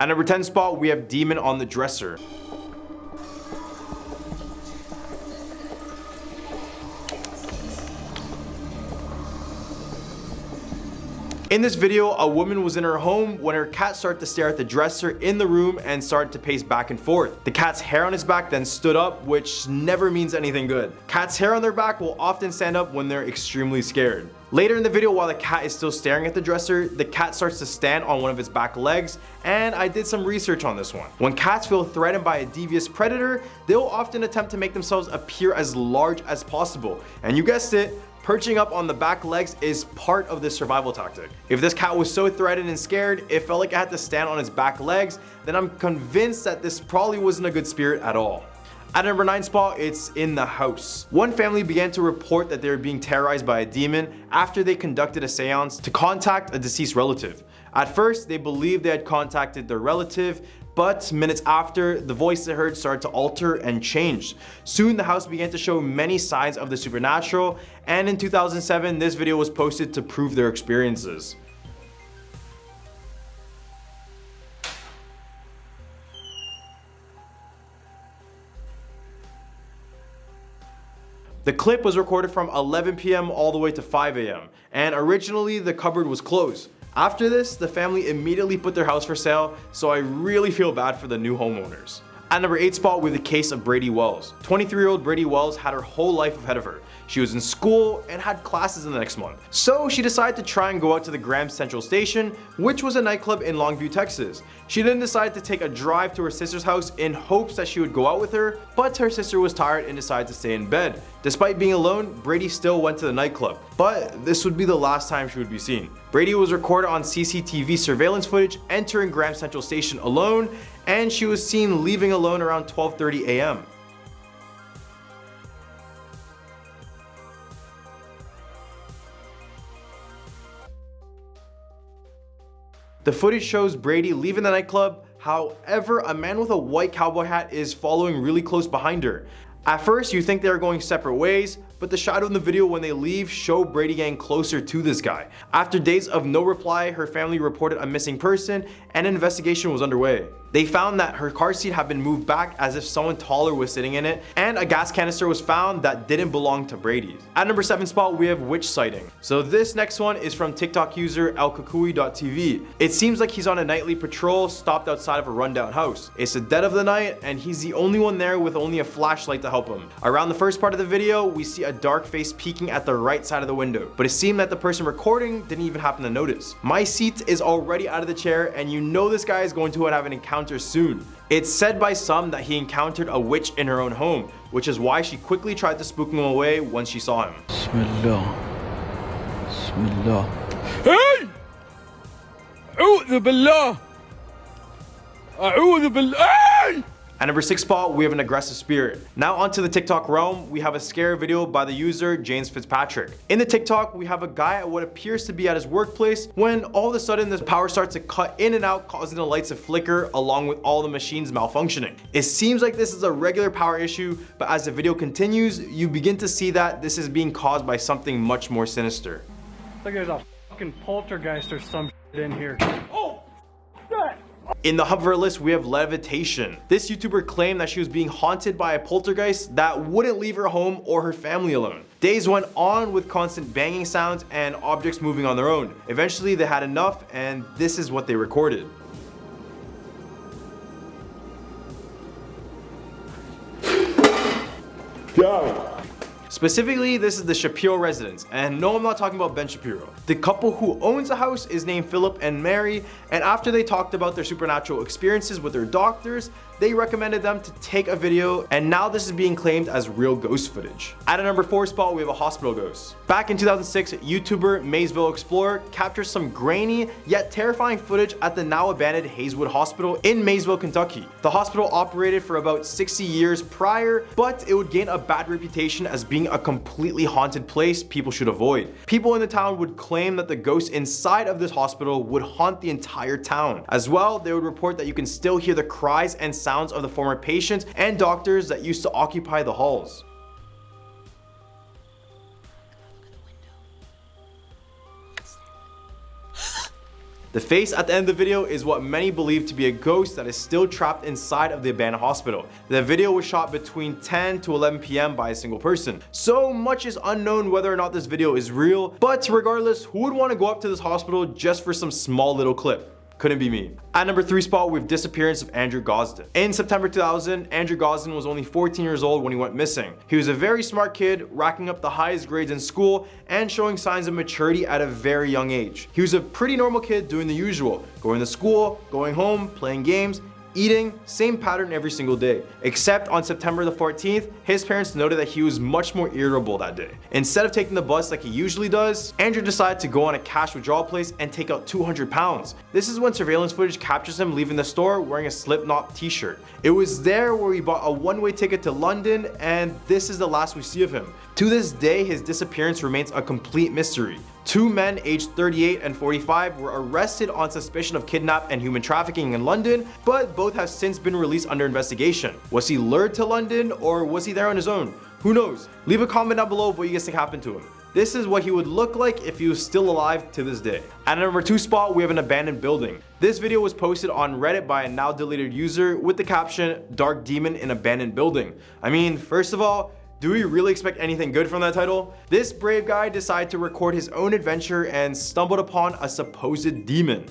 At number 10 spot, we have Demon on the Dresser. In this video, a woman was in her home when her cat started to stare at the dresser in the room and started to pace back and forth. The cat's hair on his back then stood up, which never means anything good. Cats' hair on their back will often stand up when they're extremely scared. Later in the video, while the cat is still staring at the dresser, the cat starts to stand on one of its back legs, and I did some research on this one. When cats feel threatened by a devious predator, they'll often attempt to make themselves appear as large as possible. And you guessed it, perching up on the back legs is part of this survival tactic. If this cat was so threatened and scared, it felt like it had to stand on its back legs, then I'm convinced that this probably wasn't a good spirit at all. At number 9 spot, it's in the house. One family began to report that they were being terrorized by a demon after they conducted a seance to contact a deceased relative. At first, they believed they had contacted their relative, but minutes after, the voice they heard started to alter and change. Soon, the house began to show many signs of the supernatural, and in 2007, this video was posted to prove their experiences. The clip was recorded from 11 p.m. all the way to 5 a.m. and originally the cupboard was closed. After this, the family immediately put their house for sale, so I really feel bad for the new homeowners. At number 8 spot, we have the case of Brady Wells. 23-year-old Brady Wells had her whole life ahead of her. She was in school and had classes in the next month. So she decided to try and go out to the Grand Central Station, which was a nightclub in Longview, Texas. She then decided to take a drive to her sister's house in hopes that she would go out with her, but her sister was tired and decided to stay in bed. Despite being alone, Brady still went to the nightclub, but this would be the last time she would be seen. Brady was recorded on CCTV surveillance footage entering Grand Central Station alone, and she was seen leaving alone around 12:30 a.m. The footage shows Brady leaving the nightclub. However, a man with a white cowboy hat is following really close behind her. At first, you think they are going separate ways, but the shot in the video when they leave show Brady getting closer to this guy. After days of no reply, her family reported a missing person and an investigation was underway. They found that her car seat had been moved back as if someone taller was sitting in it, and a gas canister was found that didn't belong to Brady. At number 7 spot, we have witch sighting. So this next one is from TikTok user elkukui.tv. It seems like he's on a nightly patrol stopped outside of a rundown house. It's the dead of the night and he's the only one there with only a flashlight to help him. Around the first part of the video, we see a dark face peeking at the right side of the window, but it seemed that the person recording didn't even happen to notice. My seat is already out of the chair and you know this guy is going to have an encounter soon. It's said by some that he encountered a witch in her own home, which is why she quickly tried to spook him away once she saw him. Bismillah. Bismillah. Hey! A'udhu billah. A'udhu billah. Hey! At number 6 spot, we have an aggressive spirit. Now onto the TikTok realm, we have a scare video by the user James Fitzpatrick. In the TikTok, we have a guy at what appears to be at his workplace when all of a sudden the power starts to cut in and out, causing the lights to flicker along with all the machines malfunctioning. It seems like this is a regular power issue, but as the video continues, you begin to see that this is being caused by something much more sinister. Like there's a fucking poltergeist or some shit in here. Oh, God. In the hub of our list, we have levitation. This YouTuber claimed that she was being haunted by a poltergeist that wouldn't leave her home or her family alone. Days went on with constant banging sounds and objects moving on their own. Eventually, they had enough, and this is what they recorded. Go. Specifically, this is the Shapiro residence, and no, I'm not talking about Ben Shapiro. The couple who owns the house is named Philip and Mary, and after they talked about their supernatural experiences with their doctors, they recommended them to take a video, and now this is being claimed as real ghost footage. At a number 4 spot, we have a hospital ghost. Back in 2006, YouTuber Maysville Explorer captured some grainy yet terrifying footage at the now abandoned Hayeswood Hospital in Maysville, Kentucky. The hospital operated for about 60 years prior, but it would gain a bad reputation as being a completely haunted place people should avoid. People in the town would claim that the ghosts inside of this hospital would haunt the entire town. As well, they would report that you can still hear the cries and sounds of the former patients and doctors that used to occupy the halls. The face at the end of the video is what many believe to be a ghost that is still trapped inside of the abandoned hospital. The video was shot between 10 to 11 p.m. by a single person. So much is unknown whether or not this video is real, but regardless, who would want to go up to this hospital just for some small little clip? Couldn't be me. At number 3 spot, we have disappearance of Andrew Gosden. In September 2000, Andrew Gosden was only 14 years old when he went missing. He was a very smart kid, racking up the highest grades in school and showing signs of maturity at a very young age. He was a pretty normal kid doing the usual, going to school, going home, playing games, eating, same pattern every single day. Except on September the 14th, his parents noted that he was much more irritable that day. Instead of taking the bus like he usually does, Andrew decided to go on a cash withdrawal place and take out 200 pounds. This is when surveillance footage captures him leaving the store wearing a Slipknot t-shirt. It was there where he bought a one-way ticket to London, and this is the last we see of him. To this day, his disappearance remains a complete mystery. 2 men aged 38 and 45 were arrested on suspicion of kidnap and human trafficking in London, but both have since been released under investigation. Was he lured to London, or was he there on his own? Who knows? Leave a comment down below what you guys think happened to him. This is what he would look like if he was still alive to this day. At number 2 spot, we have an abandoned building. This video was posted on Reddit by a now deleted user with the caption, "Dark Demon in Abandoned Building." I mean, first of all, do we really expect anything good from that title? This brave guy decided to record his own adventure and stumbled upon a supposed demon.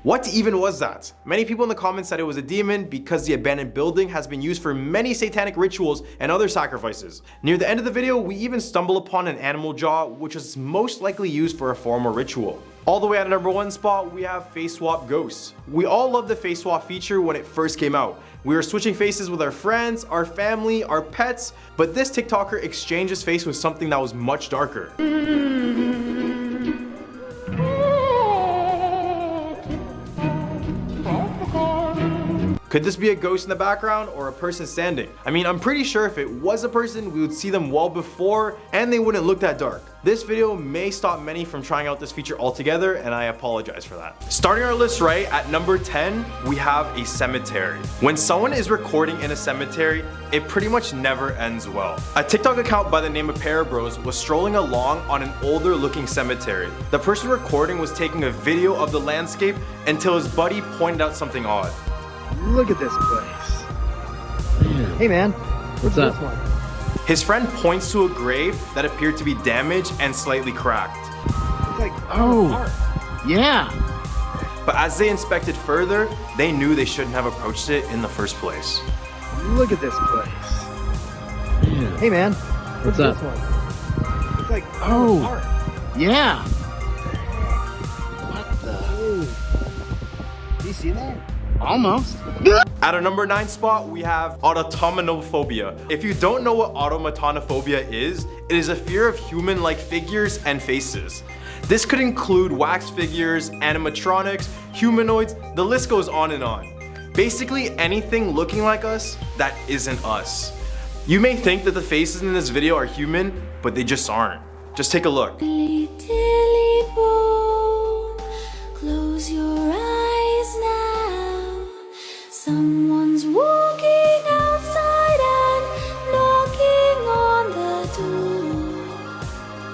What even was that? Many people in the comments said it was a demon because the abandoned building has been used for many satanic rituals and other sacrifices. Near the end of the video, we even stumble upon an animal jaw, which was most likely used for a form or ritual. All the way at number 1 spot, we have face swap ghosts. We all loved the face swap feature when it first came out. We were switching faces with our friends, our family, our pets, but this TikToker exchanged his face with something that was much darker. Could this be a ghost in the background or a person standing? I mean, I'm pretty sure if it was a person, we would see them well before and they wouldn't look that dark. This video may stop many from trying out this feature altogether, and I apologize for that. Starting our list right at number 10, we have a cemetery. When someone is recording in a cemetery, it pretty much never ends well. A TikTok account by the name of Parabros was strolling along on an older looking cemetery. The person recording was taking a video of the landscape until his buddy pointed out something odd. Look at this place. Man. Hey man, What's up? this one? His friend points to a grave that appeared to be damaged and slightly cracked. It's like, Oh, yeah. But as they inspected further, they knew they shouldn't have approached it in the first place. look at this place. Man. Hey man, What's this up? one? It's like, Oh, yeah. do you see that? Almost. At our number 9 spot, we have automatonophobia. If you don't know what automatonophobia is, it is a fear of human-like figures and faces. This could include wax figures, animatronics, humanoids, the list goes on and on. Basically anything looking like us that isn't us. You may think that the faces in this video are human, but they just aren't. Just take a look. Dilly bone, close your eyes now. Someone's walking outside and knocking on the door.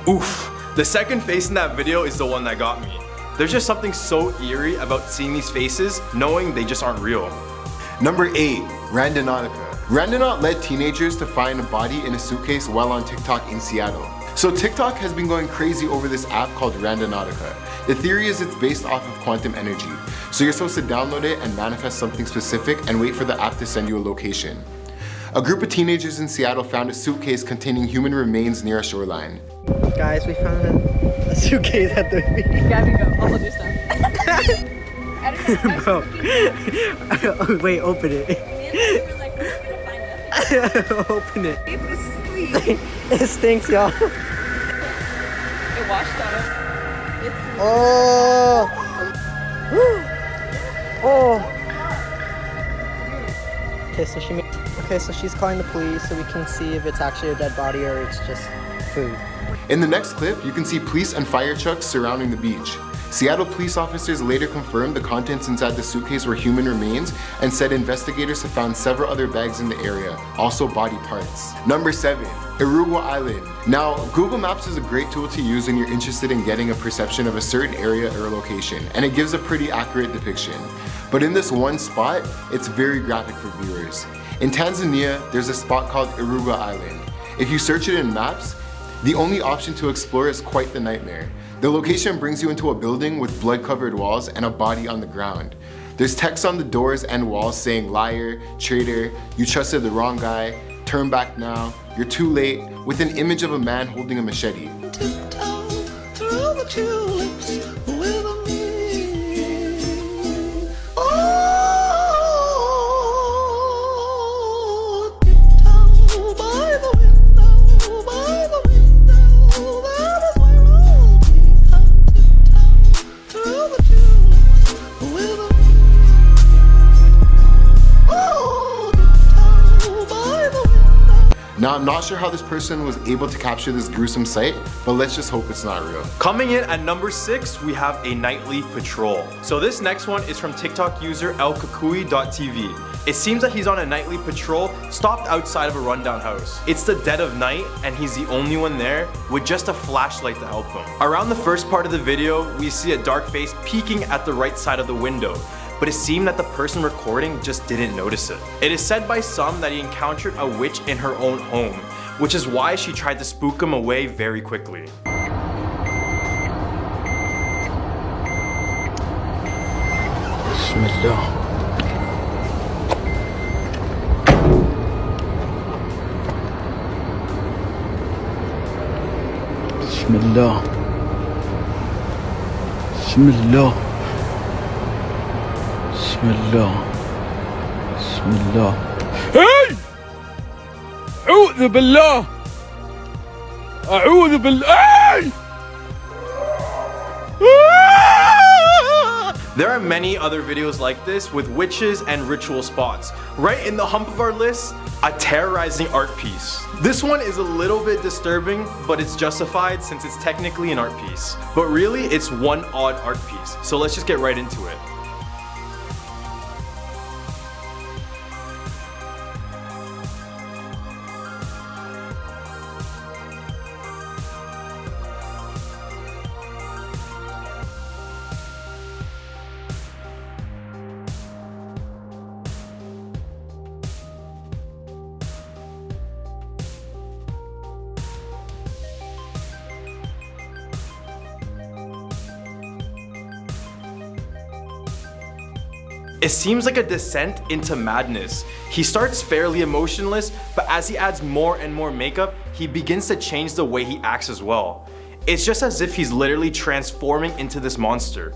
Oof. The second face in that video is the one that got me. There's just something so eerie about seeing these faces, knowing they just aren't real. Number 8, Randonautica. Randonaut led teenagers to find a body in a suitcase while on TikTok in Seattle. So TikTok has been going crazy over this app called Randonautica. The theory is it's based off of quantum energy. So you're supposed to download it and manifest something specific and wait for the app to send you a location. A group of teenagers in Seattle found a suitcase containing human remains near a shoreline. Guys, we found a suitcase at the beach. Gabby, go. I'll hold your stuff. I don't know. Bro. Wait, open it. We were like, we're gonna find nothing. Open it. It was sweet. It stinks, y'all. It washed out. It's Oh. Oh. Okay, so she's calling the police so we can see if it's actually a dead body or it's just food. In the next clip, you can see police and fire trucks surrounding the beach. Seattle police officers later confirmed the contents inside the suitcase were human remains and said investigators have found several other bags in the area, also body parts. Number 7. Aruba Island. Now, Google Maps is a great tool to use when you're interested in getting a perception of a certain area or location, and it gives a pretty accurate depiction. But in this one spot, it's very graphic for viewers. In Tanzania, there's a spot called Aruba Island. If you search it in maps, the only option to explore is quite the nightmare. The location brings you into a building with blood-covered walls and a body on the ground. There's text on the doors and walls saying liar, traitor, you trusted the wrong guy, turn back now, you're too late, with an image of a man holding a machete. Now, I'm not sure how this person was able to capture this gruesome sight, but let's just hope it's not real. Coming in at number 6, we have a nightly patrol. So this next one is from TikTok user elkakui.tv. It seems that he's on a nightly patrol stopped outside of a rundown house. It's the dead of night and he's the only one there with just a flashlight to help him. Around the first part of the video, we see a dark face peeking at the right side of the window, but it seemed that the person recording just didn't notice it. It is said by some that he encountered a witch in her own home, which is why she tried to spook him away very quickly. Bismillah. Bismillah. Bismillah. Bismillah. Bismillah. Hey! أعوذ بالله. أعوذ بالله. There are many other videos like this with witches and ritual spots. Right in the hump of our list, a terrorizing art piece. This one is a little bit disturbing, but it's justified since it's technically an art piece. But really, it's one odd art piece. So let's just get right into it. It seems like a descent into madness. He starts fairly emotionless, but as he adds more and more makeup, he begins to change the way he acts as well. It's just as if he's literally transforming into this monster.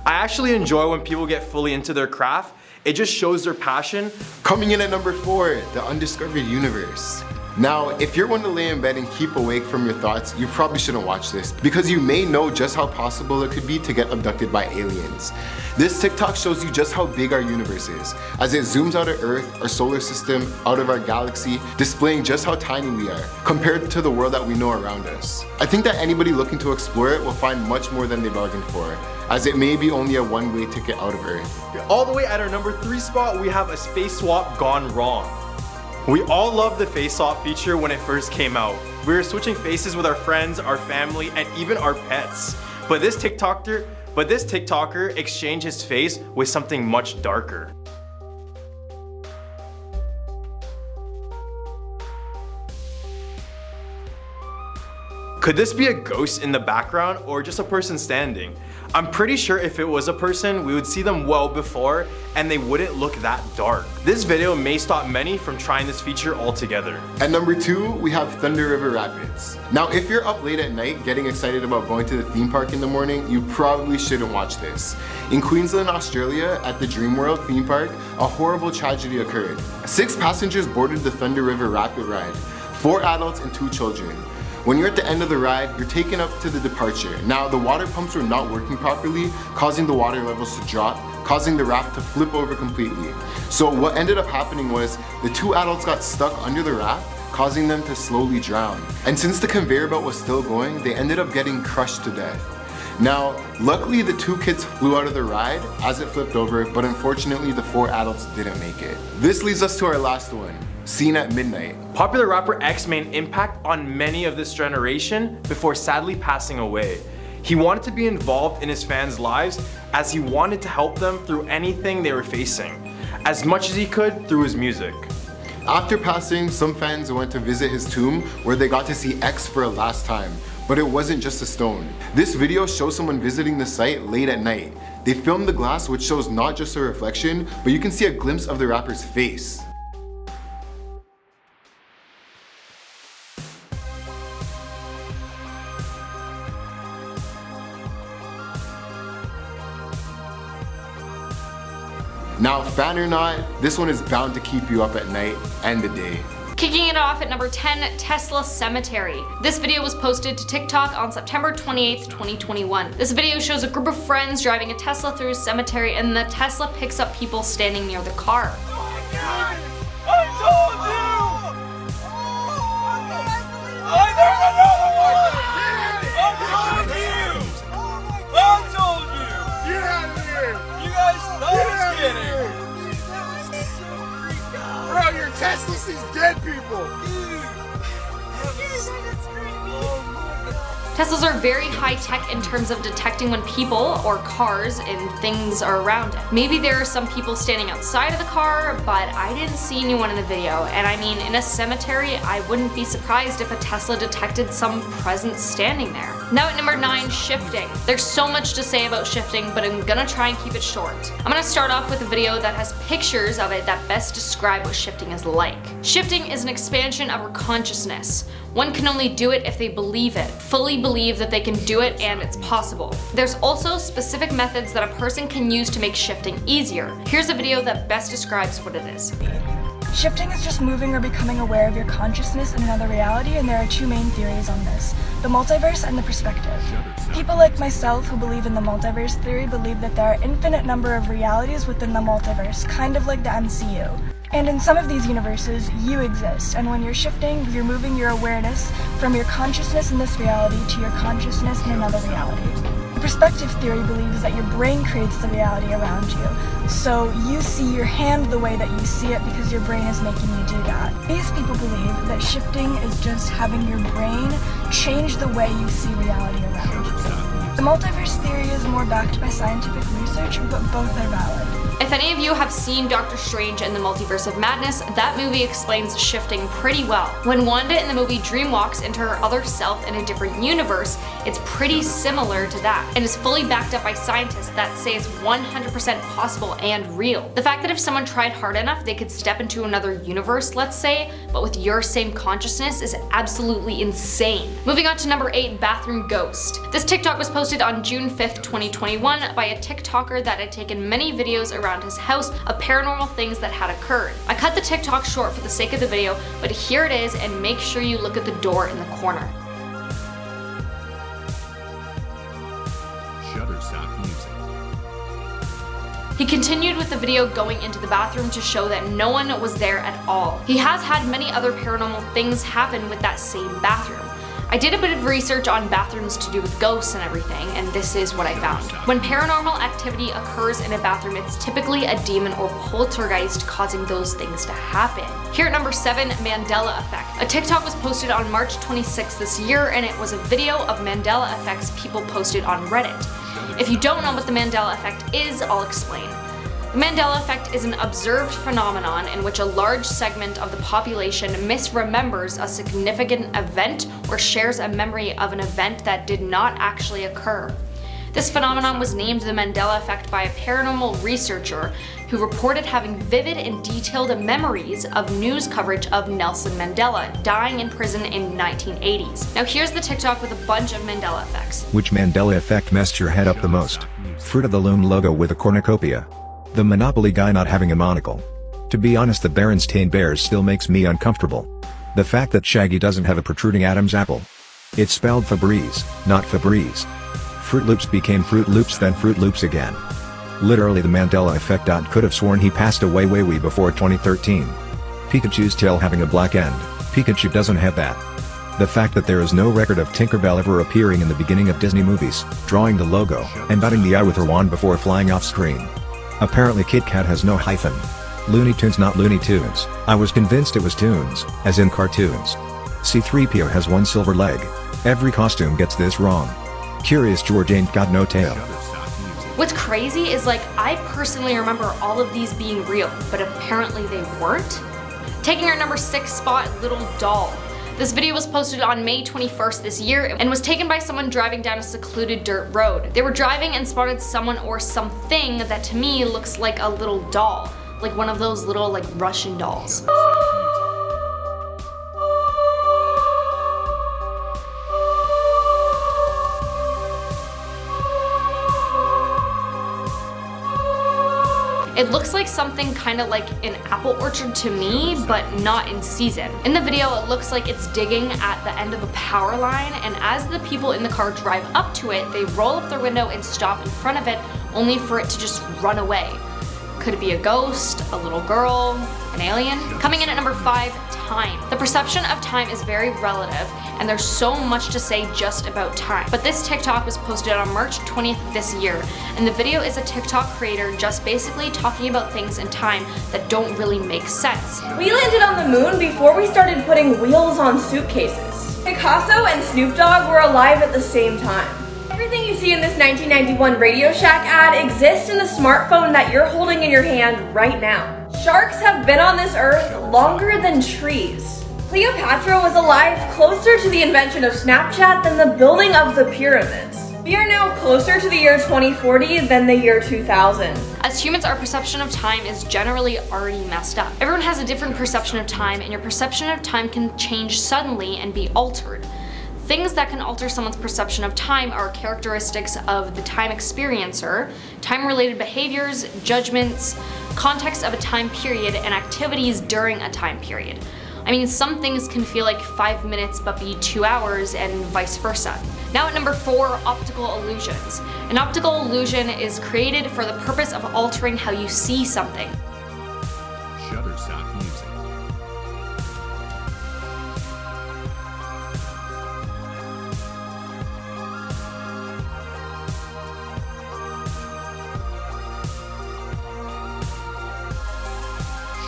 I actually enjoy when people get fully into their craft. It just shows their passion. Coming in at number 4, the undiscovered universe. Now, if you're one to lay in bed and keep awake from your thoughts, you probably shouldn't watch this because you may know just how possible it could be to get abducted by aliens. This TikTok shows you just how big our universe is, as it zooms out of Earth, our solar system, out of our galaxy, displaying just how tiny we are compared to the world that we know around us. I think that anybody looking to explore it will find much more than they bargained for, as it may be only a one-way ticket out of Earth. All the way at our number 3 spot, we have a space swap gone wrong. We all loved the face swap feature when it first came out. We were switching faces with our friends, our family, and even our pets. But this TikToker exchanged his face with something much darker. Could this be a ghost in the background or just a person standing? I'm pretty sure if it was a person, we would see them well before and they wouldn't look that dark. This video may stop many from trying this feature altogether. At number 2, we have Thunder River Rapids. Now, if you're up late at night getting excited about going to the theme park in the morning, you probably shouldn't watch this. In Queensland, Australia, at the Dreamworld theme park, a horrible tragedy occurred. 6 passengers boarded the Thunder River Rapid ride, 4 adults and 2 children. When you're at the end of the ride, you're taken up to the departure. Now, the water pumps were not working properly, causing the water levels to drop, causing the raft to flip over completely. So what ended up happening was the 2 adults got stuck under the raft, causing them to slowly drown. And since the conveyor belt was still going, they ended up getting crushed to death. Now, luckily the 2 kids flew out of the ride as it flipped over, but unfortunately the 4 adults didn't make it. This leads us to our last one, Seen at Midnight. Popular rapper X made an impact on many of this generation before sadly passing away. He wanted to be involved in his fans' lives as he wanted to help them through anything they were facing, as much as he could through his music. After passing, some fans went to visit his tomb where they got to see X for a last time. But it wasn't just a stone. This video shows someone visiting the site late at night. They filmed the glass, which shows not just a reflection, but you can see a glimpse of the rapper's face. Now, fan or not, this one is bound to keep you up at night and the day. Kicking it off at number 10, Tesla Cemetery. This video was posted to TikTok on September 28th, 2021. This video shows a group of friends driving a Tesla through a cemetery, and the Tesla picks up people standing near the car. Oh my God! I told you! I never know the I told you! Get out of here! You guys thought I was kidding! Bro, your Tesla sees dead people! Teslas are very high tech in terms of detecting when people or cars and things are around it. Maybe there are some people standing outside of the car, but I didn't see anyone in the video. And I mean, in a cemetery, I wouldn't be surprised if a Tesla detected some presence standing there. Now at number 9, shifting. There's so much to say about shifting, but I'm gonna try and keep it short. I'm gonna start off with a video that has pictures of it that best describe what shifting is like. Shifting is an expansion of our consciousness. One can only do it if they believe it, fully believe that they can do it and it's possible. There's also specific methods that a person can use to make shifting easier. Here's a video that best describes what it is. Shifting is just moving or becoming aware of your consciousness in another reality, and there are 2 main theories on this: the multiverse and the perspective. People like myself who believe in the multiverse theory believe that there are infinite number of realities within the multiverse, kind of like the MCU. And in some of these universes, you exist, and when you're shifting, you're moving your awareness from your consciousness in this reality to your consciousness in another reality. The perspective theory believes that your brain creates the reality around you, so you see your hand the way that you see it because your brain is making you do that. These people believe that shifting is just having your brain change the way you see reality around you. The multiverse theory is more backed by scientific research, but both are valid. If any of you have seen Doctor Strange and the Multiverse of Madness, that movie explains shifting pretty well. When Wanda in the movie dreamwalks into her other self in a different universe, it's pretty similar to that, and is fully backed up by scientists that say it's 100% possible and real. The fact that if someone tried hard enough, they could step into another universe, let's say, but with your same consciousness is absolutely insane. Moving on to number 8, Bathroom Ghost. This TikTok was posted on June 5th, 2021 by a TikToker that had taken many videos around his house of paranormal things that had occurred. I cut the TikTok short for the sake of the video, but here it is, and make sure you look at the door in the corner. Shutterstock Music. He continued with the video going into the bathroom to show that no one was there at all. He has had many other paranormal things happen with that same bathroom. I did a bit of research on bathrooms to do with ghosts and everything, and this is what I found. When paranormal activity occurs in a bathroom, it's typically a demon or poltergeist causing those things to happen. Here at number 7, Mandela Effect. A TikTok was posted on March 26th this year, and it was a video of Mandela effects people posted on Reddit. If you don't know what the Mandela Effect is, I'll explain. The Mandela Effect is an observed phenomenon in which a large segment of the population misremembers a significant event or shares a memory of an event that did not actually occur. This phenomenon was named the Mandela Effect by a paranormal researcher who reported having vivid and detailed memories of news coverage of Nelson Mandela dying in prison in 1980s. Now here's the TikTok with a bunch of Mandela effects. Which Mandela effect messed your head up the most? Fruit of the Loom logo with a cornucopia. The Monopoly guy not having a monocle. To be honest, the Berenstain Bears still makes me uncomfortable. The fact that Shaggy doesn't have a protruding Adam's apple. It's spelled Febreze, not Febreze. Fruit Loops became Fruit Loops, then Fruit Loops again. Literally the Mandela effect. Could have sworn he passed away way before 2013. Pikachu's tail having a black end. Pikachu doesn't have that. The fact that there is no record of Tinkerbell ever appearing in the beginning of Disney movies, drawing the logo, and dotting the I with her wand before flying off screen. Apparently Kit Kat has no hyphen. Looney Tunes, not Looney Tunes. I was convinced it was Tunes, as in cartoons. C-3PO has one silver leg. Every costume gets this wrong. Curious George ain't got no tail. What's crazy is I personally remember all of these being real, but apparently they weren't. Taking our number 6 spot, Little Doll. This video was posted on May 21st this year and was taken by someone driving down a secluded dirt road. They were driving and spotted someone or something that to me looks like a little doll. Like one of those little Russian dolls. It looks like something kind of like an apple orchard to me, but not in season. In the video, it looks like it's digging at the end of a power line, and as the people in the car drive up to it, they roll up their window and stop in front of it, only for it to just run away. Could it be a ghost, a little girl, an alien? Coming in at number 5, time. The perception of time is very relative, and there's so much to say just about time. But this TikTok was posted on March 20th this year, and the video is a TikTok creator just basically talking about things in time that don't really make sense. We landed on the moon before we started putting wheels on suitcases. Picasso and Snoop Dogg were alive at the same time. Everything you see in this 1991 Radio Shack ad exists in the smartphone that you're holding in your hand right now. Sharks have been on this earth longer than trees. Cleopatra was alive closer to the invention of Snapchat than the building of the pyramids. We are now closer to the year 2040 than the year 2000. As humans, our perception of time is generally already messed up. Everyone has a different perception of time, and your perception of time can change suddenly and be altered. Things that can alter someone's perception of time are characteristics of the time experiencer, time-related behaviors, judgments, context of a time period, and activities during a time period. I mean, some things can feel like 5 minutes but be 2 hours and vice versa. Now at number 4, optical illusions. An optical illusion is created for the purpose of altering how you see something. Shutterstock Music.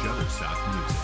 Shutterstock Music.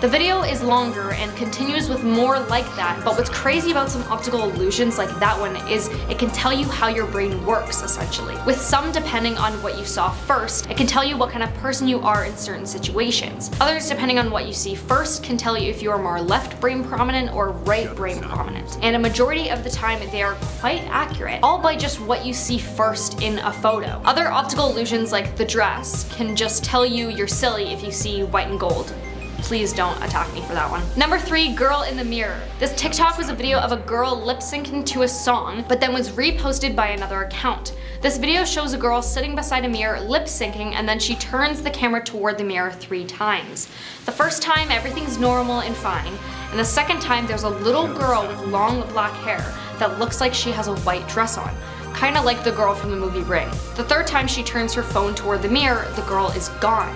The video is longer and continues with more like that, but what's crazy about some optical illusions like that one is it can tell you how your brain works, essentially. With some, depending on what you saw first, it can tell you what kind of person you are in certain situations. Others, depending on what you see first, can tell you if you are more left brain prominent or right brain prominent. And a majority of the time, they are quite accurate, all by just what you see first in a photo. Other optical illusions like the dress can just tell you you're silly if you see white and gold. Please don't attack me for that one. Number 3, girl in the mirror. This TikTok was a video of a girl lip syncing to a song, but then was reposted by another account. This video shows a girl sitting beside a mirror lip syncing, and then she turns the camera toward the mirror 3 times. The first time, everything's normal and fine, and the second time, there's a little girl with long black hair that looks like she has a white dress on, kinda like the girl from the movie Ring. The third time she turns her phone toward the mirror, the girl is gone.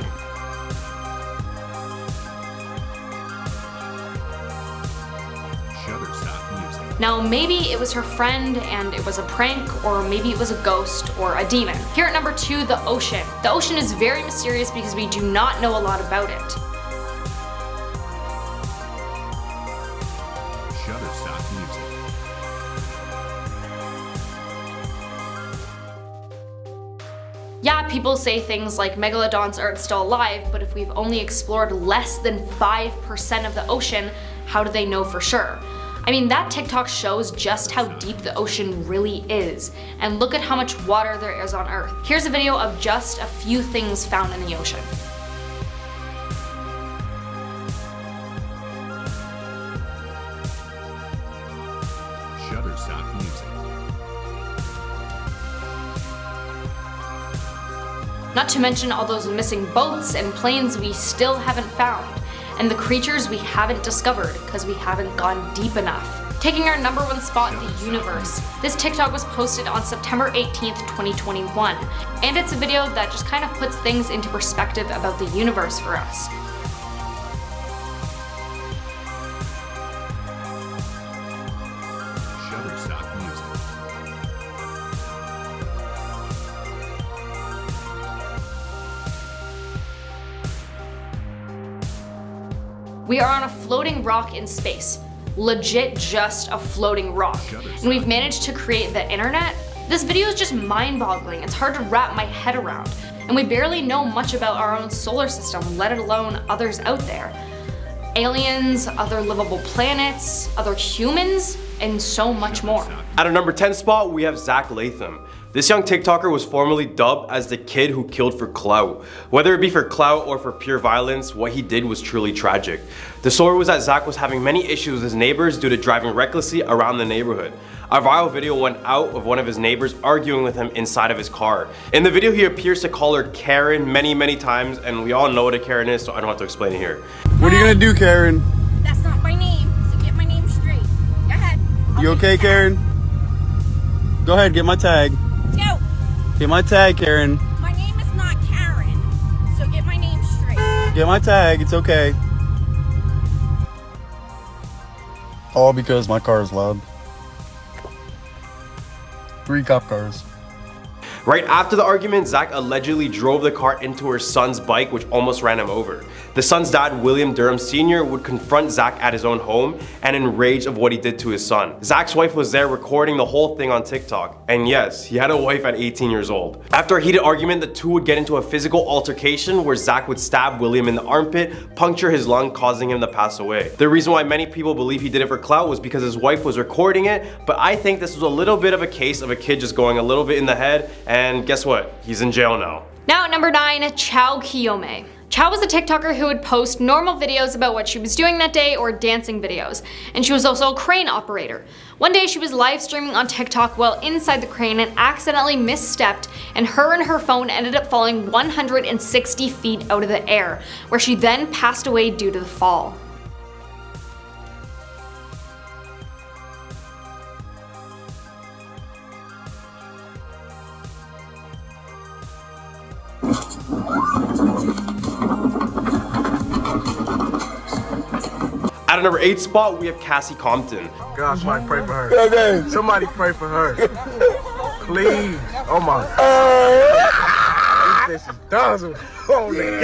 Now maybe it was her friend and it was a prank, or maybe it was a ghost or a demon. Here at number 2, the ocean. The ocean is very mysterious because we do not know a lot about it. Shutterstock Music. Yeah, people say things like megalodons aren't still alive, but if we've only explored less than 5% of the ocean, how do they know for sure? I mean, that TikTok shows just how deep the ocean really is, and look at how much water there is on Earth. Here's a video of just a few things found in the ocean. Shutterstock Music. Not to mention all those missing boats and planes we still haven't found, and the creatures we haven't discovered because we haven't gone deep enough. taking our #1 spot in the universe. This TikTok was posted on September 18th, 2021, and it's a video that just kind of puts things into perspective about the universe for us. Shutterstock Music. We are on a floating rock in space. Legit just a floating rock. And we've managed to create the internet? This video is just mind-boggling. It's hard to wrap my head around. And we barely know much about our own solar system, let alone others out there. Aliens, other livable planets, other humans, and so much more. At our #10 spot, we have Zach Latham. This young TikToker was formerly dubbed as the kid who killed for clout. Whether it be for clout or for pure violence, what he did was truly tragic. The story was that Zach was having many issues with his neighbors due to driving recklessly around the neighborhood. A viral video went out of one of his neighbors arguing with him inside of his car. In the video, he appears to call her Karen many times, and we all know what a Karen is, so I don't have to explain it here. What are you gonna do, Karen? That's not my name, so get my name straight. Go ahead. You okay, Karen? Go ahead, get my tag. Let's go. Get my tag, Karen. My name is not Karen, so get my name straight. Get my tag, it's okay. All because my car is loud. 3 cop cars. Right after the argument, Zach allegedly drove the car into her son's bike, which almost ran him over. The son's dad, William Durham Sr., would confront Zach at his own home and enraged of what he did to his son. Zach's wife was there recording the whole thing on TikTok. And yes, he had a wife at 18 years old. After a heated argument, the two would get into a physical altercation where Zach would stab William in the armpit, puncture his lung, causing him to pass away. The reason why many people believe he did it for clout was because his wife was recording it, but I think this was a little bit of a case of a kid just going a little bit in the head, and guess what? He's in jail now. Now at #9, Chow Kiyome. Chow was a TikToker who would post normal videos about what she was doing that day or dancing videos, and she was also a crane operator. One day she was live streaming on TikTok while inside the crane and accidentally misstepped, and her phone ended up falling 160 feet out of the air, where she then passed away due to the fall. At our #8 spot, we have Cassie Compton. God, somebody pray for her. Okay. Somebody pray for her. Please. Oh my God. This is dazzle. Holy.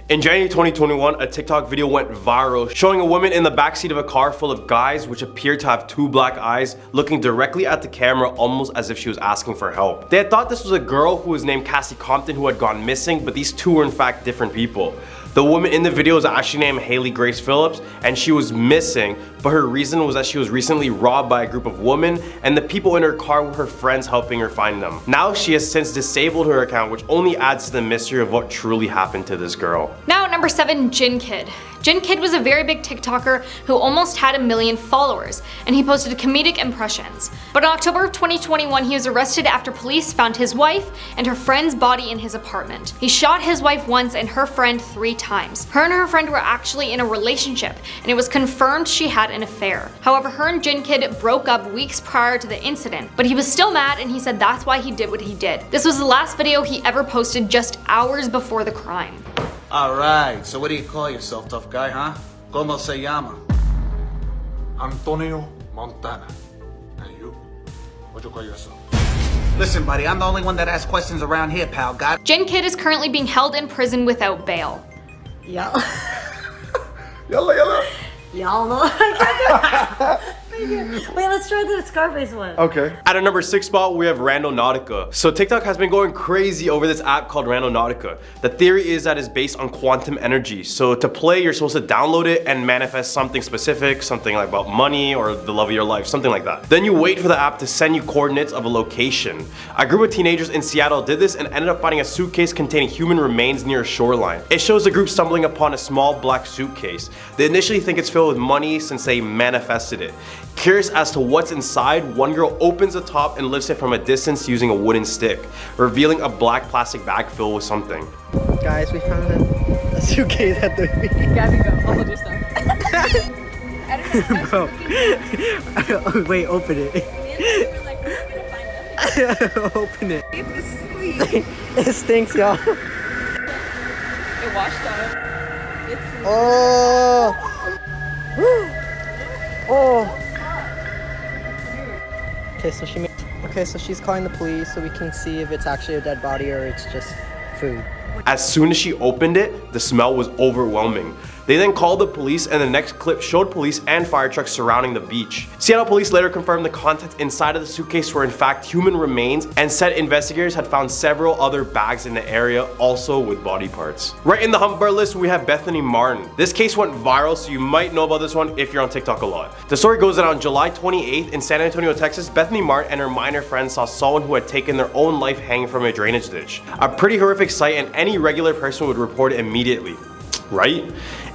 In January 2021, a TikTok video went viral showing a woman in the backseat of a car full of guys which appeared to have 2 black eyes looking directly at the camera almost as if she was asking for help. They had thought this was a girl who was named Cassie Compton who had gone missing, but these two were in fact different people. The woman in the video is actually named Haley Grace Phillips, and she was missing, but her reason was that she was recently robbed by a group of women, and the people in her car were her friends helping her find them. Now she has since disabled her account, which only adds to the mystery of what truly happened to this girl. Now at #7, Jin Kid. Jin Kid was a very big TikToker who almost had 1 million followers, and he posted comedic impressions. But in October of 2021, he was arrested after police found his wife and her friend's body in his apartment. He shot his wife once and her friend 3 times. Her and her friend were actually in a relationship, and it was confirmed she had an affair. However, her and Jin Kid broke up weeks prior to the incident, but he was still mad and he said that's why he did what he did. This was the last video he ever posted just hours before the crime. Alright, so what do you call yourself, tough guy, huh? Como se llama? Antonio Montana. And you? What you call yourself? Listen, buddy, I'm the only one that asks questions around here, pal. Got Jin Kid is currently being held in prison without bail. Y'all. Yalla. Y'all know. Wait, let's try the Scarface one. Okay. At our #6 spot, we have Randonautica. So TikTok has been going crazy over this app called Randonautica. The theory is that it's based on quantum energy. So to play, you're supposed to download it and manifest something specific, something like about money or the love of your life, something like that. Then you wait for the app to send you coordinates of a location. A group of teenagers in Seattle did this and ended up finding a suitcase containing human remains near a shoreline. It shows the group stumbling upon a small black suitcase. They initially think it's filled with money since they manifested it. Curious as to what's inside, one girl opens the top and lifts it from a distance using a wooden stick, revealing a black plastic bag filled with something. Guys, we found a suitcase at the beach. Gabby, go. I'll hold your stuff. Bro. Wait, open it. Open it. It stinks, y'all. It washed up. Oh. Oh. Okay, so she's calling the police so we can see if it's actually a dead body or it's just food. As soon as she opened it, the smell was overwhelming. They then called the police, and the next clip showed police and fire trucks surrounding the beach. Seattle police later confirmed the contents inside of the suitcase were in fact human remains, and said investigators had found several other bags in the area, also with body parts. Right in the hump bar list, we have Bethany Martin. This case went viral, so you might know about this one if you're on TikTok a lot. The story goes that on July 28th in San Antonio, Texas, Bethany Martin and her minor friends saw someone who had taken their own life hanging from a drainage ditch. A pretty horrific sight, and any regular person would report it immediately, right?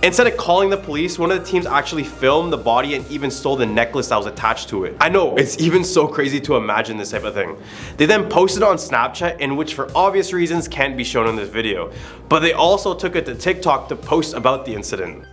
Instead of calling the police, one of the teams actually filmed the body and even stole the necklace that was attached to it. I know, it's even so crazy to imagine this type of thing. They then posted it on Snapchat, in which for obvious reasons can't be shown in this video. But they also took it to TikTok to post about the incident.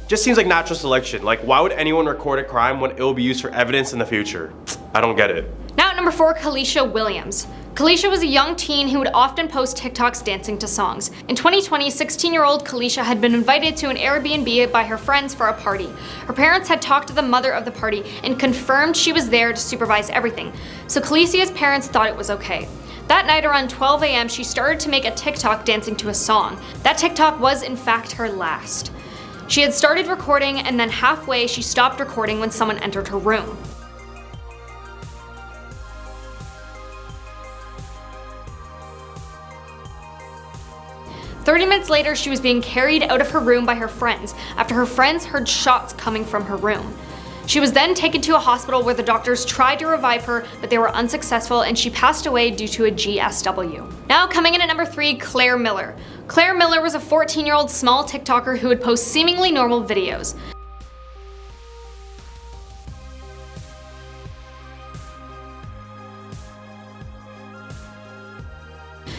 Just seems like natural selection. Like, why would anyone record a crime when it will be used for evidence in the future? I don't get it. Now at number 4, Kalisha Williams. Kalisha was a young teen who would often post TikToks dancing to songs. In 2020, 16-year-old Kalisha had been invited to an Airbnb by her friends for a party. Her parents had talked to the mother of the party and confirmed she was there to supervise everything, so Kalisha's parents thought it was okay. That night around 12 a.m. she started to make a TikTok dancing to a song. That TikTok was in fact her last. She had started recording, and then halfway she stopped recording when someone entered her room. "30 minutes later, she was being carried out of her room by her friends after her friends heard shots coming from her room. She was then taken to a hospital where the doctors tried to revive her, but they were unsuccessful, and she passed away due to a GSW. Now coming in at number 3, Claire Miller. Claire Miller was a 14-year-old small TikToker who would post seemingly normal videos.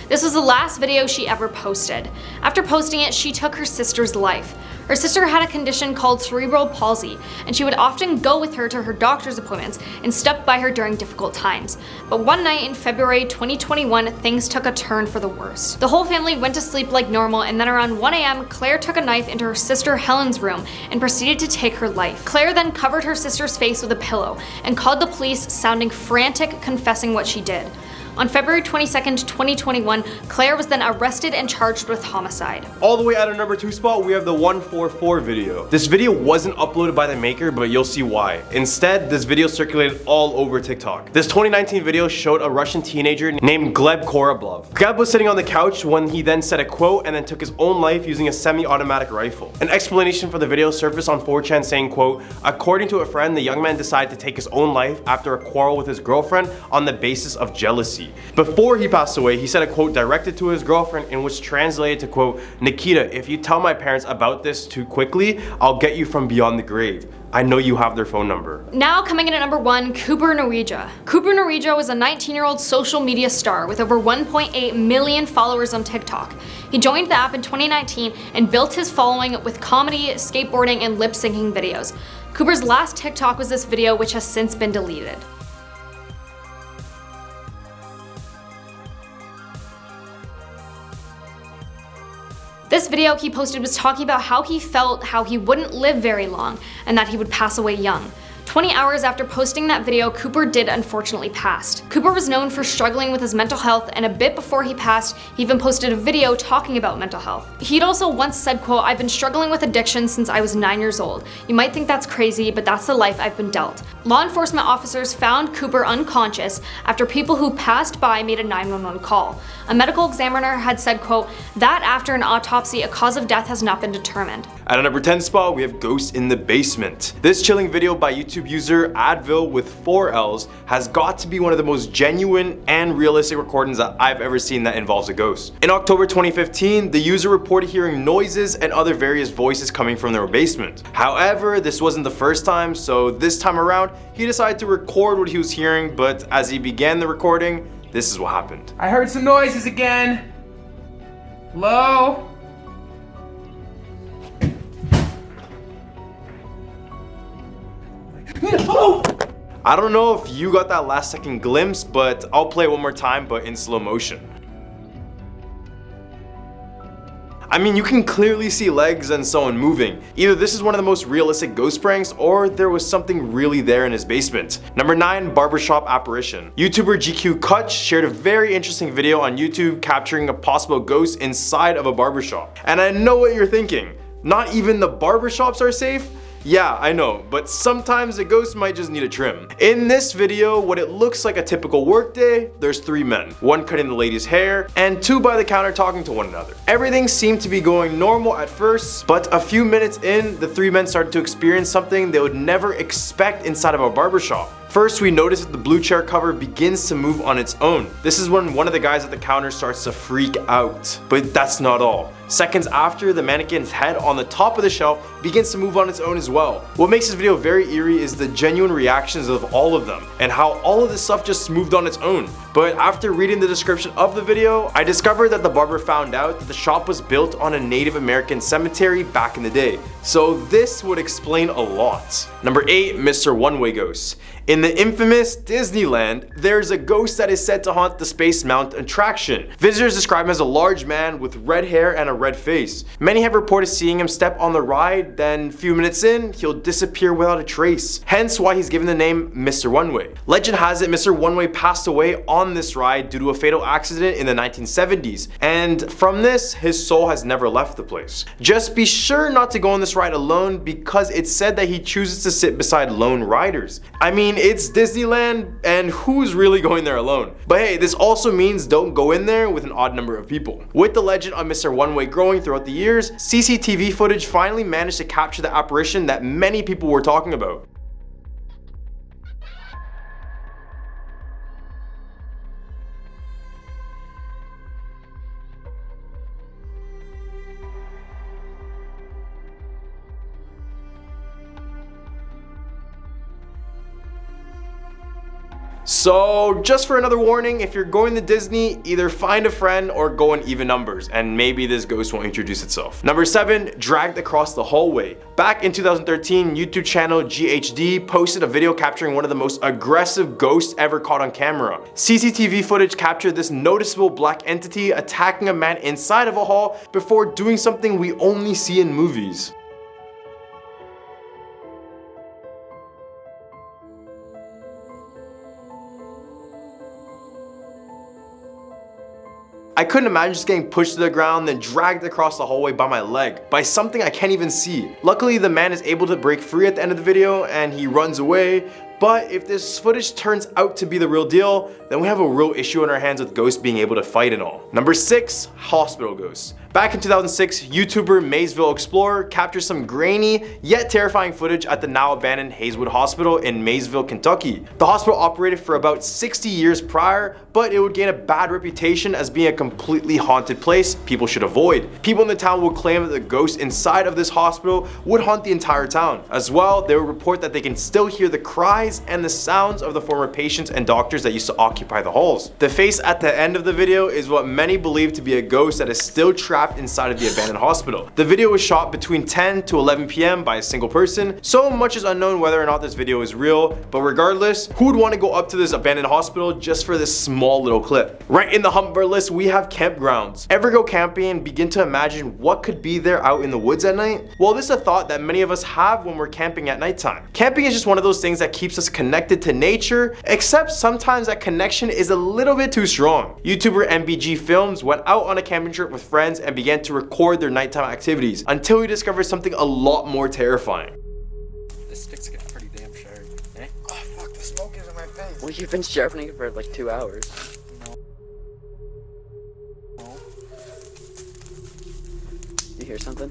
This was the last video she ever posted. After posting it, she took her sister's life. Her sister had a condition called cerebral palsy, and she would often go with her to her doctor's appointments and stuck by her during difficult times. But one night in February 2021, things took a turn for the worse. The whole family went to sleep like normal, and then around 1 a.m., Claire took a knife into her sister Helen's room and proceeded to take her life. Claire then covered her sister's face with a pillow and called the police, sounding frantic, confessing what she did. On February 22nd, 2021, Claire was then arrested and charged with homicide. All the way at our number 2 spot, we have the 144 video. This video wasn't uploaded by the maker, but you'll see why. Instead, this video circulated all over TikTok. This 2019 video showed a Russian teenager named Gleb Koroblov. Gleb was sitting on the couch when he then said a quote and then took his own life using a semi-automatic rifle. An explanation for the video surfaced on 4chan saying, quote, "According to a friend, the young man decided to take his own life after a quarrel with his girlfriend on the basis of jealousy. Before he passed away, he said a quote directed to his girlfriend in which translated to quote, Nikita, if you tell my parents about this too quickly, I'll get you from beyond the grave. I know you have their phone number." Now coming in at number 1, Cooper Norwegia. Cooper Norwegia was a 19-year-old social media star with over 1.8 million followers on TikTok. He joined the app in 2019 and built his following with comedy, skateboarding, and lip-syncing videos. Cooper's last TikTok was this video, which has since been deleted. This video he posted was talking about how he felt how he wouldn't live very long and that he would pass away young. 20 hours after posting that video, Cooper did unfortunately pass. Cooper was known for struggling with his mental health, and a bit before he passed, he even posted a video talking about mental health. He'd also once said, quote, "I've been struggling with addiction since I was 9 years old. You might think that's crazy, but that's the life I've been dealt." Law enforcement officers found Cooper unconscious after people who passed by made a 911 call. A medical examiner had said, quote, "That after an autopsy, a cause of death has not been determined." At our number 10 spot, we have Ghost in the Basement. This chilling video by YouTube user Advil with 4 L's has got to be one of the most genuine and realistic recordings that I've ever seen that involves a ghost. In October 2015, the user reported hearing noises and other various voices coming from their basement. However, this wasn't the first time, so this time around, he decided to record what he was hearing, but as he began the recording, this is what happened. I heard some noises again. Hello? I don't know if you got that last second glimpse, but I'll play it one more time, but in slow motion. I mean, you can clearly see legs and someone moving. Either this is one of the most realistic ghost pranks, or there was something really there in his basement. Number 9, barbershop apparition. YouTuber GQ Kutch shared a very interesting video on YouTube capturing a possible ghost inside of a barbershop. And I know what you're thinking. Not even the barbershops are safe? Yeah, I know, but sometimes a ghost might just need a trim. In this video, what it looks like a typical workday, there's 3 men. 1 cutting the lady's hair, and 2 by the counter talking to one another. Everything seemed to be going normal at first, but a few minutes in, the 3 men started to experience something they would never expect inside of a barbershop. First, we notice that the blue chair cover begins to move on its own. This is when one of the guys at the counter starts to freak out. But that's not all. Seconds after, the mannequin's head on the top of the shelf begins to move on its own as well. What makes this video very eerie is the genuine reactions of all of them, and how all of this stuff just moved on its own. But after reading the description of the video, I discovered that the barber found out that the shop was built on a Native American cemetery back in the day. So this would explain a lot. Number 8, Mr. One-Way Ghost. In the infamous Disneyland, there's a ghost that is said to haunt the Space Mountain attraction. Visitors describe him as a large man with red hair and a red face. Many have reported seeing him step on the ride, then a few minutes in, he'll disappear without a trace. Hence why he's given the name Mr. One-Way. Legend has it Mr. One-Way passed away on this ride due to a fatal accident in the 1970s, and from this, his soul has never left the place. Just be sure not to go on this ride alone, because it's said that he chooses to sit beside lone riders. I mean, it's Disneyland, and who's really going there alone? But hey, this also means don't go in there with an odd number of people. With the legend of Mr. One-Way growing throughout the years, CCTV footage finally managed to capture the apparition that many people were talking about. So just for another warning, if you're going to Disney, either find a friend or go in even numbers, and maybe this ghost won't introduce itself. Number 7, dragged across the hallway. Back in 2013, YouTube channel GHD posted a video capturing one of the most aggressive ghosts ever caught on camera. CCTV footage captured this noticeable black entity attacking a man inside of a hall before doing something we only see in movies. I couldn't imagine just getting pushed to the ground, then dragged across the hallway by my leg, by something I can't even see. Luckily, the man is able to break free at the end of the video and he runs away. But if this footage turns out to be the real deal, then we have a real issue on our hands with ghosts being able to fight and all. Number 6, hospital ghosts. Back in 2006, YouTuber Maysville Explorer captured some grainy yet terrifying footage at the now abandoned Hayeswood Hospital in Maysville, Kentucky. The hospital operated for about 60 years prior, but it would gain a bad reputation as being a completely haunted place people should avoid. People in the town would claim that the ghosts inside of this hospital would haunt the entire town. As well, they would report that they can still hear the cries and the sounds of the former patients and doctors that used to occupy the halls. The face at the end of the video is what many believe to be a ghost that is still trapped inside of the abandoned hospital. The video was shot between 10 to 11 p.m. by a single person, so much is unknown whether or not this video is real, but regardless, who would want to go up to this abandoned hospital just for this small little clip? Right in the hump of our list, we have campgrounds. Ever go camping and begin to imagine what could be there out in the woods at night? Well, this is a thought that many of us have when we're camping at nighttime. Camping is just one of those things that keeps us connected to nature, except sometimes that connection is a little bit too strong. YouTuber MBG Films went out on a camping trip with friends and began to record their nighttime activities until he discovered something a lot more terrifying. This stick's getting pretty damn sharp, eh? Oh fuck, the smoke is in my face. Well, you've been sharpening it for like 2 hours. No. You hear something?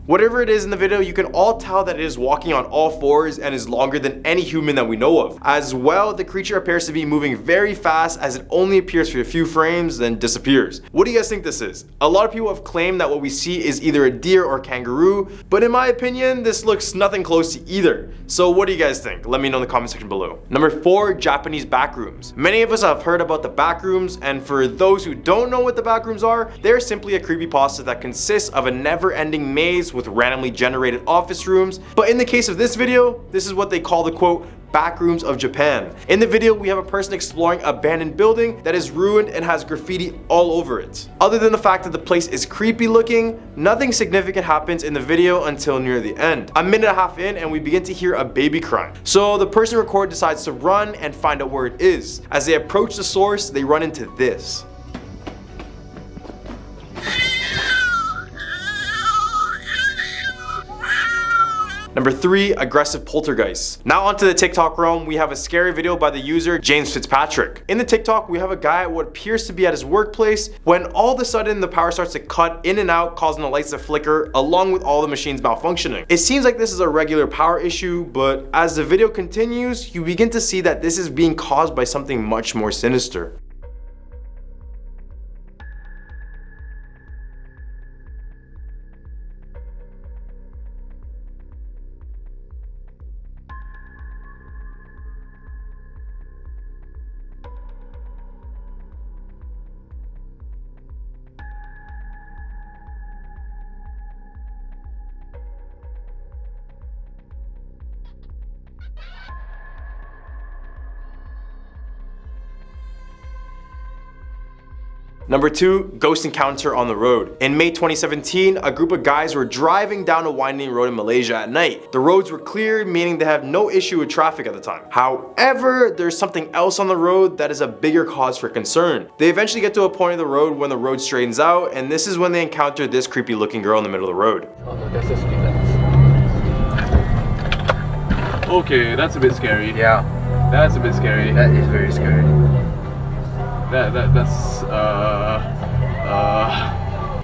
Whatever it is in the video, you can all tell that it is walking on all fours and is longer than any human that we know of. As well, the creature appears to be moving very fast as it only appears for a few frames then disappears. What do you guys think this is? A lot of people have claimed that what we see is either a deer or kangaroo, but in my opinion, this looks nothing close to either. So what do you guys think? Let me know in the comment section below. Number 4, Japanese backrooms. Many of us have heard about the backrooms, and for those who don't know what the backrooms are, they're simply a creepypasta that consists of a never-ending maze with randomly generated office rooms. But in the case of this video, this is what they call the quote, backrooms of Japan. In the video, we have a person exploring an abandoned building that is ruined and has graffiti all over it. Other than the fact that the place is creepy looking, nothing significant happens in the video until near the end. A minute and a half in and we begin to hear a baby crying. So the person recording decides to run and find out where it is. As they approach the source, they run into this. Number 3, aggressive poltergeists. Now onto the TikTok realm, we have a scary video by the user James Fitzpatrick. In the TikTok, we have a guy at what appears to be at his workplace when all of a sudden the power starts to cut in and out, causing the lights to flicker along with all the machines malfunctioning. It seems like this is a regular power issue, but as the video continues, you begin to see that this is being caused by something much more sinister. Number 2, ghost encounter on the road. In May 2017, a group of guys were driving down a winding road in Malaysia at night. The roads were clear, meaning they have no issue with traffic at the time. However, there's something else on the road that is a bigger cause for concern. They eventually get to a point of the road when the road straightens out, and this is when they encounter this creepy looking girl in the middle of the road. Okay, that's a bit scary. Yeah. That's a bit scary. That is very scary. That's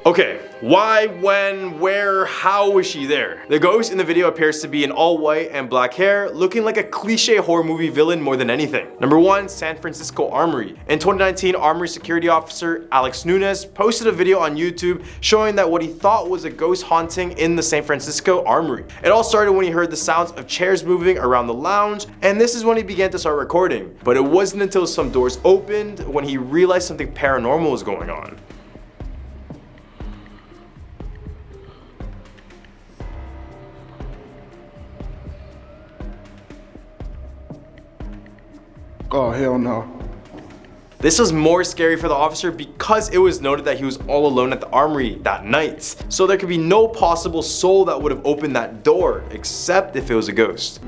Okay, why, when, where, how was she there? The ghost in the video appears to be in all white and black hair, looking like a cliche horror movie villain more than anything. Number 1, San Francisco Armory. In 2019, Armory security officer Alex Nunes posted a video on YouTube showing that what he thought was a ghost haunting in the San Francisco Armory. It all started when he heard the sounds of chairs moving around the lounge, and this is when he began to start recording. But it wasn't until some doors opened when he realized something paranormal was going on. Oh, hell no. This was more scary for the officer because it was noted that he was all alone at the armory that night. So there could be no possible soul that would have opened that door, except if it was a ghost.